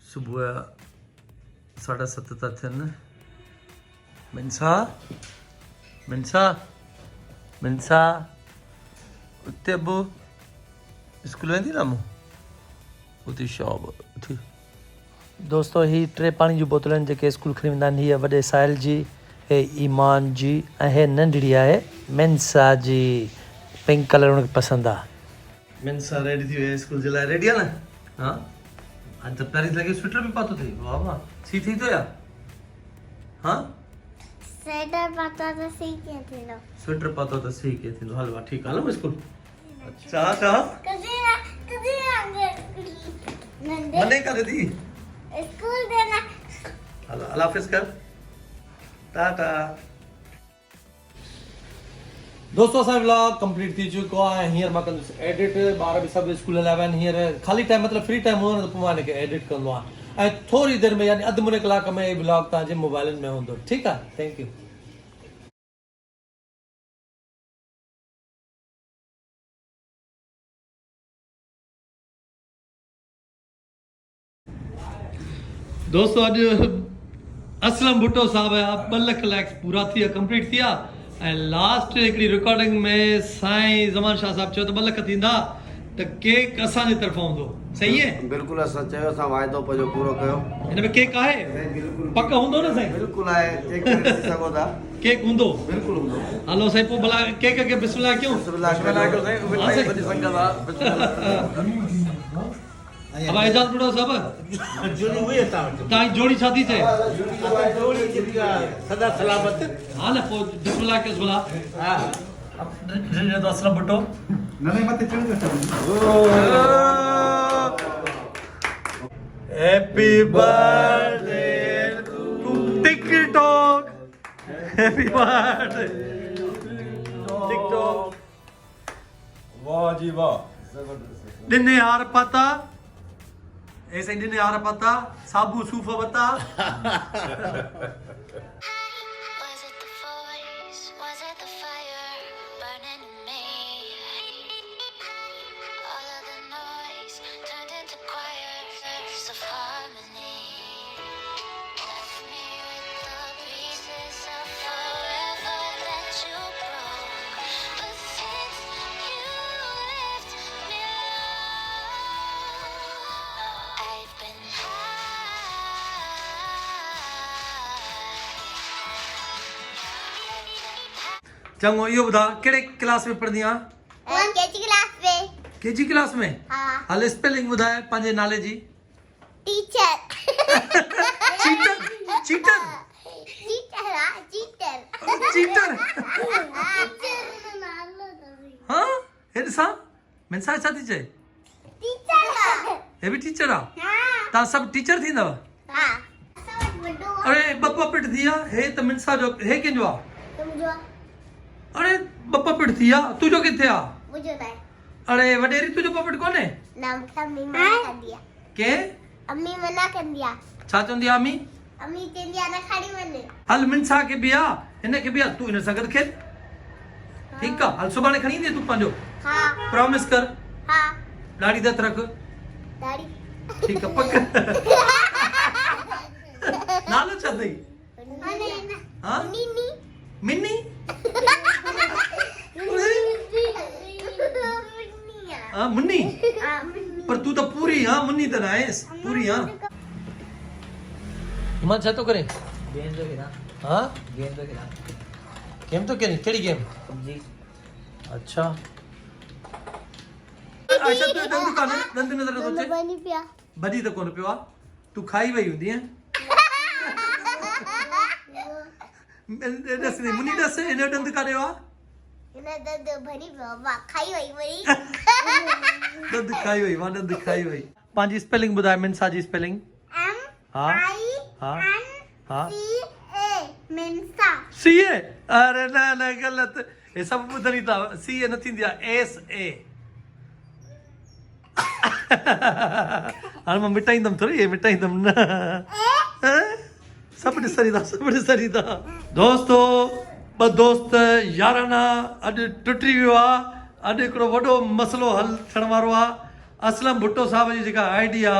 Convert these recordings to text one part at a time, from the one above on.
सुबह 7:30 था थियनि। मिनसा मिनसा मिनसा उते बि स्कूल वेंदी न मूं उते शॉप उते। दोस्तों ही 3 पाणी जूं बोतलूं जेके स्कूल खणी वेंदा आहिनि। हीअ वॾे साहिल जी, हे ईमान जी ऐं हे नंढड़ी आहे मिनसा जी। पिंक कलर उनखे पसंदि आहे। मिनसा रेडी थी वई स्कूल जे लाइ। रेडी आहे न? हा अॼु त पहिरीं लॻे स्वेटर बि पातो अथई। वाह वाह, सी थी थो या? हा स्वेटर पातो त सही कीअं थींदो? स्वेटर पातो त सही कीअं थींदो? हल वाह ठीकु आहे। हलूं स्कूल? अच्छा अच्छा कदी नंढे मने कर दी स्कूल देना। हल अल्लाह हाफिज कर, टाटा। दोस्तों असांजो व्लॉग कंप्लीट थी चुको आहे। हींअर मां कंदुसि एडिट। ॿार बि सभु स्कूल लाइ विया आहिनि। हींअर ख़ाली टाइम मतिलबु फ्री टाइम हूंदो न त पोइ मां हिनखे एडिट कंदो आहियां ऐं थोरी देरि में यानी अधु मुने कलाक में इहो व्लॉग तव्हांजे मोबाइलनि में हूंदो। ठीकु आहे, थैंक यू। दोस्तों अॼु असलम भुट्टो साहब जा 2 लख लाइक्स पूरा थी विया, कंप्लीट थी विया ऐं लास्ट हिकिड़ी रिकॉर्डिंग में साईं ज़मान शाह साहब चयो त 2 लख थींदा त केक असांजे तरफ़ां हूंदो। सही है? बिल्कुलु असां चयो असां वाइदो पंहिंजो पूरो कयो। हिन में केक आहे? पक हूंदो न साईं? बिल्कुलु आहे, चेक करे ॾिसी सघो था। केक हूंदो? बिल्कुलु हूंदो। हलो साईं पोइ भला केक खे बिस्मिल्लाह कयूं। बिस्मिल्लाह कयो साईं। हाँ साईं। वॾी संगत आहे। अब एजाज बुढ़ो साहब जोड़ी हुई असां वटि। तव्हांजी जोड़ी छा थी चए? जोड़ी जेकी आहे सदा सलामत। हा न पोइ बिस्मिल्लाह कयोसि भला। हा तो असलम भुट्टो नवे मथे चढ़ी happy birthday to TikTok. Happy birthday TikTok. वाह जी वाह। दिने हार पाता ऐसे दिने हार पाता साबू सूफ बता। Was it the voice? Was it the fire burning in me? All of the noise turned into choirs of harmony. Left me with the pieces of forever that you broke. But since you left me alone, I've been high. चंगो इहो ॿुधा कहिड़े class में पढ़ंदी आहीं? One KG class में। KG class में? हाँ। हल स्पेलिंग ॿुधाए पंहिंजे नाले जी। टीचर चीटर चीटर चीटर हाँ चीटर चीटर टीचर नालो दबी हाँ हे ॾिसां मिनसा छा थी चए? टीचर हे बि टीचर आहे? हाँ तव्हां सभु टीचर थींदव? हाँ सब बड़ो अरे ॿ पपिट थी विया। हे त मिनसा जो, हे कंहिंजो आहे? तुम जो अरे ॿ पपिट थी विया। तुंहिंजो किथे आहे? मुझे नहीं अरे वॾेरी तुंहिंजो पपिट कोन्हे? नाम का अम्मी मना कर दिया। के अम्मी मना कर दिया। छा चवंदी आहे अम्मी? अम्मी चंदी आना खाड़ी मने। हल मिनसा खे बि आहे, हिन खे बि आहे, तूं हिन सां गॾु खेल। ठीकु आहे, हल सुभाणे खणी ईंदे तूं पंहिंजो? हाँ प्रॉमिस कर। हाँ ॾाढी दत रख। दाढ़ी ठीकु आहे पक। नालो छा अथई? अने हाँ? नीनी मिनी? हाँ मुन्नी? पर तू तो पूरी हाँ मुन्नी तो ना है पूरी हाँ। हिमान छा तो करे? गेम तो खेला। हाँ गेम तो खेला। गेम तो केड़ी केड़ी गेम? जी अच्छा अच्छा तू दंद काने दंद नजर तो चे बनी पिया बदी तो कोन पियो आ। तू खाई वई हुंदी है दस ने मुन्नी दस इन दंद काने वा इना दद भनी बाबा खाई वई वई दंद खाई वई वा दंद खाई वई। पांजी स्पेलिंग बुधाए मिनसा जी स्पेलिंग। एम हाँ आई हाँ एन हाँ सी ए मिनसा सी ए। अरे ना ना गलत ये सब ॿुधणी था। सी ए न थींदी आहे एस ए। हाणे मां मिटाईंदमि थोरी, ये मिटाईंदमि न। सभु ॾिसणी था सभु ॾिसणी था। दोस्तो ॿ दोस्त याराना अॼु टुटी वियो आहे। अॼु हिकिड़ो वॾो मसइलो हल थियण वारो आहे। असलम भुट्टो साहब जी जेका आइडिया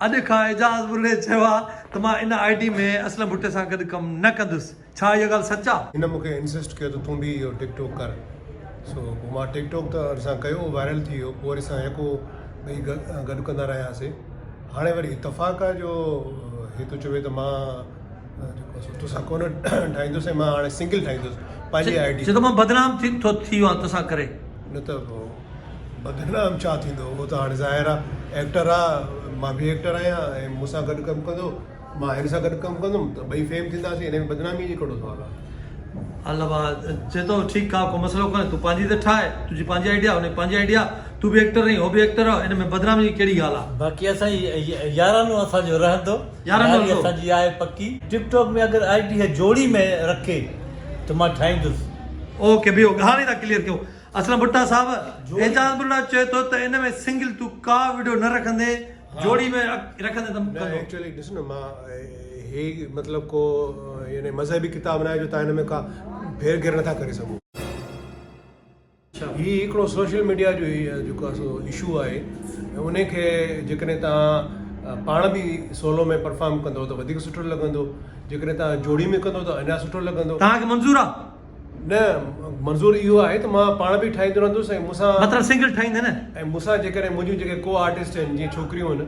अॼु खां एजाज़ बुर्रे चयो आहे त मां इन आईडी में असलम भुट्टे सां गॾु कमु न कंदुसि छा इहा ॻाल्हि सच आहे? हिन मूंखे इंसिस्ट कयो त तूं बि इहो टिकटॉक कर सो पोइ मां टिकटॉक त असां कयो वायरल थी वियो पोइ वरी असां हिकु ॿई गॾु कंदा रहियासीं हाणे वरी इतफ़ाक़ आहे जो हे तो चवे त मां जेको आहे तोसां कोन ठाहींदुसि ऐं मां हाणे सिंगल ठाहींदुसि पंहिंजी आई डी छो त मां बदनाम थी वियो आहे तोसां करे न त पोइ बदनाम छा थींदो उहो त हाणे ज़ाहिर आहे एक्टर आहे मां बि एक्टर आहियां ऐं मूंसां गॾु कमु कंदो मां हिन सां गॾु कमु कंदुमि त ॿई फेम थींदासीं हिन में बदनामी जी कहिड़ो सुवालु आहे अलाह चए थो ठीकु आहे को मसइलो कोन्हे तूं पंहिंजी त ठाहे तुंहिंजी पंहिंजी आइडिया हुन पंहिंजी आइडिया तूं बि एक्टर आहीं हो बि एक्टर आहे हिन में बदनामी जी कहिड़ी ॻाल्हि आहे? बाक़ी असांजी यारानो असांजो रहंदो यारानो यारी रहंदो। असांजी आहे पक्की टिकटॉक में अगरि आईडी जोड़ी में रखे त मां ठाहींदुसि ओके बियो हाणे था क्लियर कयो असलम भुट्टा साहब एजाज़ बुर्रा चए थो त इन में सिंगल तूं का वीडियो न रखंदे जोड़ी में रखंदे त न एक्चुअली ॾिस न मां हे मतिलबु को यानी मज़हबी किताब न आहे जो तव्हां हिन में का फेर घेर नथा करे सघो ही हिकिड़ो सोशल मीडिया जो जेको आहे सो इशू आहे उन खे जेकॾहिं तव्हां पाण बि सोलो में परफॉर्म कंदो त वधीक सुठो लॻंदो जेकॾहिं तव्हां जोड़ी में कंदो त अञा सुठो लॻंदो तव्हांखे मंज़ूर आहे न मंज़ूर इहो आहे त मां पाण बि ठाहींदो रहंदुसि ऐं मूंसां मतिलबु सिंगल ठाहींदे न ऐं मूंसां जेकॾहिं मुंहिंजियूं जेके को आर्टिस्ट आहिनि जीअं छोकिरियूं आहिनि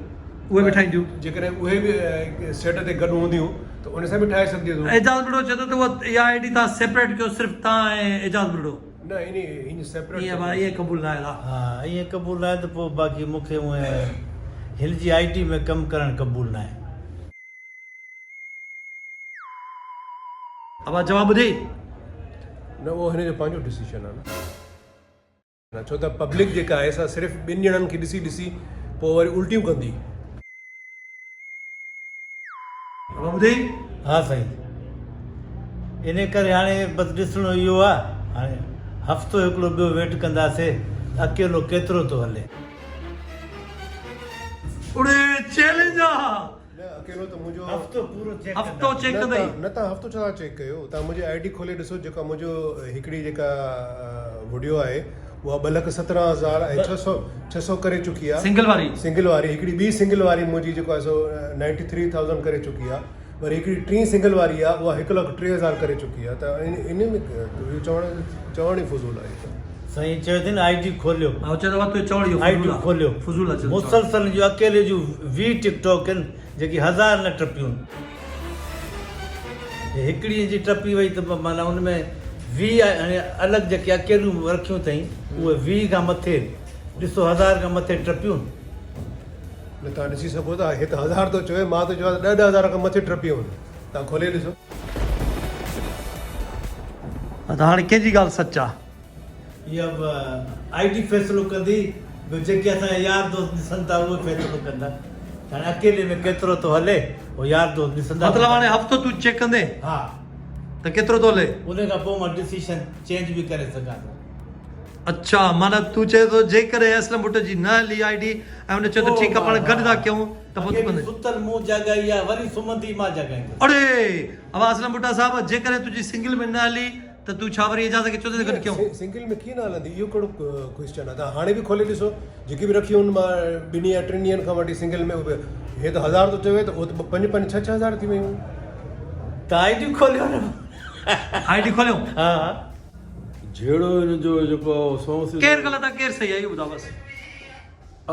उहे बि ठाहींदियूं जेकॾहिं उहे बि सेट ते गॾु हूंदियूं त उन सां बि ठाहे सघंदियूं एजाज़ बुर्रो चए थो त उहा इहा आईडी तव्हां सेपरेट कयो सिर्फ़ु तव्हां ऐं एजाज़ बुर्रो न इन सेपरेट ईअं भाई ईअं क़बूल न आहे हा ईअं क़बूल आहे त पोइ बाक़ी मूंखे उहे हिन जी आईडी में कमु करणु क़बूल न आहे अब जवाबु ॾे न उहो हिन जो पंहिंजो डिसीजन आहे न छो त पब्लिक जेका आहे असां सिर्फ़ु ॿिनि ॼणनि खे ॾिसी ॾिसी पोइ वरी उल्टियूं कंदी अब ॿुधई हा साईं इन करे हाणे बसि ॾिसणो इहो आहे हाणे हफ़्तो हिकिड़ो ॿियो वेट कंदासीं अकेलो केतिरो थो हले उड़े चैलेंज आहे न अकेलो त मुंहिंजो हफ़्तो पूरो हफ़्तो चेक न कंदई न तव्हां हफ़्तो छा चेक कयो तव्हां मुंहिंजी आई डी खोले ॾिसो जेका मुंहिंजो हिकिड़ी जेका वीडियो आहे उहा 2,17,000 ऐं 600 करे चुकी आहे सिंगल वारी सिंगल वारी हिकिड़ी ॿी सिंगल वारी मुंहिंजी जेको आहे सो 93,000 करे चुकी आहे वरी हिकिड़ी टी सिंगल वारी आहे उहा 1,03,000 करे चुकी आहे त इन में इहो चवण ई फुज़ूल आहे साईं चयो अथई न आईडी खोलियो ऐं चए थो तूं चवण इहो आईडी खोलियो फुज़ूल आहे मुसलसल जो अकेले जूं 20 टिकटॉक आहिनि जेकी 1000 न टपियूं हिकिड़ी जी टपी वई त माना हुन में 20 अलॻि जेके अकेलियूं रखियूं अथई उहे 20 खां मथे ॾिसो 1000 खां मथे टपियूं न तव्हां ॾिसी सघो था हे त 1000 थो चवे मां त चवां 10,000 खां मथे टपियूं आहिनि तव्हां खोले ॾिसो त हाणे कंहिंजी ॻाल्हि सच आहे? इहा आईडी फ़ैसिलो कंदी जेके असांजा यार दोस्त ॾिसनि था उहे फ़ैसिलो कंदा हाणे अकेले में केतिरो थो हले उहो यार दोस्त ॾिसंदा मतिलबु हाणे हफ़्तो तूं चेक कंदे हा त केतिरो थो हले? उन खां पोइ मां डिसीशन चेंज बि करे सघां थो अच्छा माना तूं चए थो जेकॾहिं असलम भुट्टे जी न हली आईडी ऐं हुन चए थो ठीकु आहे पाण गॾु था कयूं त पोइ तूं कंदे सुतल मूं जॻाई आहे वरी सुम्हंदी मां जॻाईंदुसि अड़े अब असलम भुट्टा साहब जेकॾहिं तुंहिंजी सिंगल में न हली त तूं छा वरी एजाज़ खे चो ते गॾु कयूं? सिंगल में कीअं न हलंदी इहो कहिड़ो क्वेश्चन आहे तव्हां हाणे बि खोले ॾिसो जेकी बि रखियूं आहिनि मां 2 या 3 ॾींहंनि खां वठी सिंगल में हे त 1000 थो चवे त उहो त 5-5 6-6,000 थी वियूं त आईडी खोलियो न आईडी खोलियो हा जहिड़ो हिन जो जेको सॉन्ग केरु ग़लति आहे केरु सही आहे इहो ॿुधायो बसि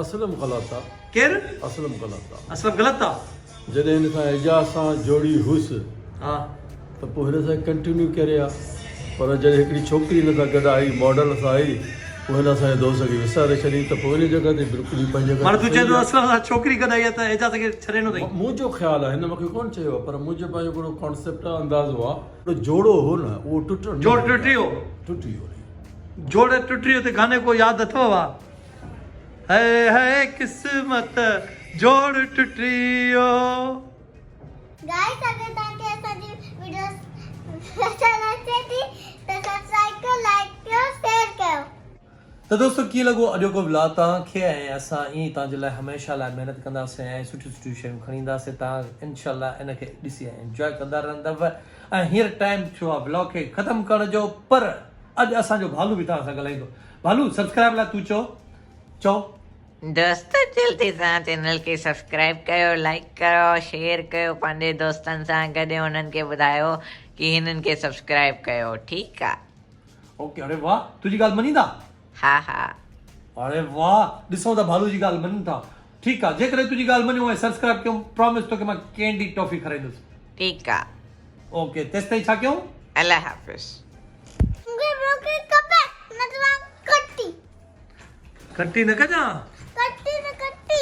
असलम ग़लति आहे केरु असलम ग़लति आहे असलम ग़लति आहे जॾहिं हिन सां एजाज़ सां जोड़ी हुअसि हा त पोइ हिन सां कंटिन्यू करे आहे पर जॾहिं हिकिड़ी छोकिरी हिन सां गॾु आई मॉडल सां आई पोइ हिन असांजे दोस्त खे विसारे छॾी त पोइ हिन जॻह ते बिल्कुलु ई पंहिंजी माना तूं चए थो असलम सां छोकिरी गॾु आई आहे त एजाज़ खे छॾे न अथई? मुंहिंजो ख़्यालु आहे हिन मूंखे कोन चयो आहे पर मुंहिंजो पंहिंजो हिकिड़ो कॉन्सेप्ट आहे अंदाज़ो आहे हिकिड़ो जोड़ो हो न उहो जोड़ टुटी वियो टुटी वियो जोड़ टुटी वियो त गाने को यादि अथव वाह है किस्मत जोड़ टुटी वियो गाइस अगर तव्हांखे असांजी वीडियोस पसंदि अचे थी त सब्सक्राइब कयो लाइक कयो शेयर कयो त दोस्तो कीअं लॻो अॼोको व्लॉग तव्हांखे ऐं असां ईअं तव्हांजे लाइ हमेशह लाइ महिनत कंदासीं ऐं सुठियूं सुठियूं शयूं खणी ईंदासीं तव्हां इनशाला इनखे ॾिसी ऐं इंजॉय कंदा रहंदव ऐं हींअर टाइम थियो आहे व्लॉग खे ख़तमु करण जो पर अॼु असांजो भालू बि तव्हां सां ॻाल्हाईंदो भालू सब्सक्राइब लाइ तूं चओ दोस्तों जल्दी सां चैनल खे सब्सक्राइब कयो, लाइक कयो, शेयर कयो, पंहिंजे दोस्तनि सां गॾु उन्हनि खे ॿुधायो कि हिननि खे सब्सक्राइब कयो, ठीकु आहे? ओके अरे वाह तुंहिंजी ॻाल्हि मञींदा हा हा अरे वाह ॾिसो था भालू जी ॻाल्हि मञनि था ठीकु आहे जेकॾहिं तुंहिंजी ॻाल्हि मञूं ऐं सब्सक्राइब कयूं प्रॉमिस तोखे मां कैंडी टॉफी खाराईंदुसि ठीकु आहे। ओके तेसि ताईं छा कयूं अल्लाह हाफ़िज़। मूंखे ब्रोकली खपे न त मां कटी खटी न कजां कटी न कटी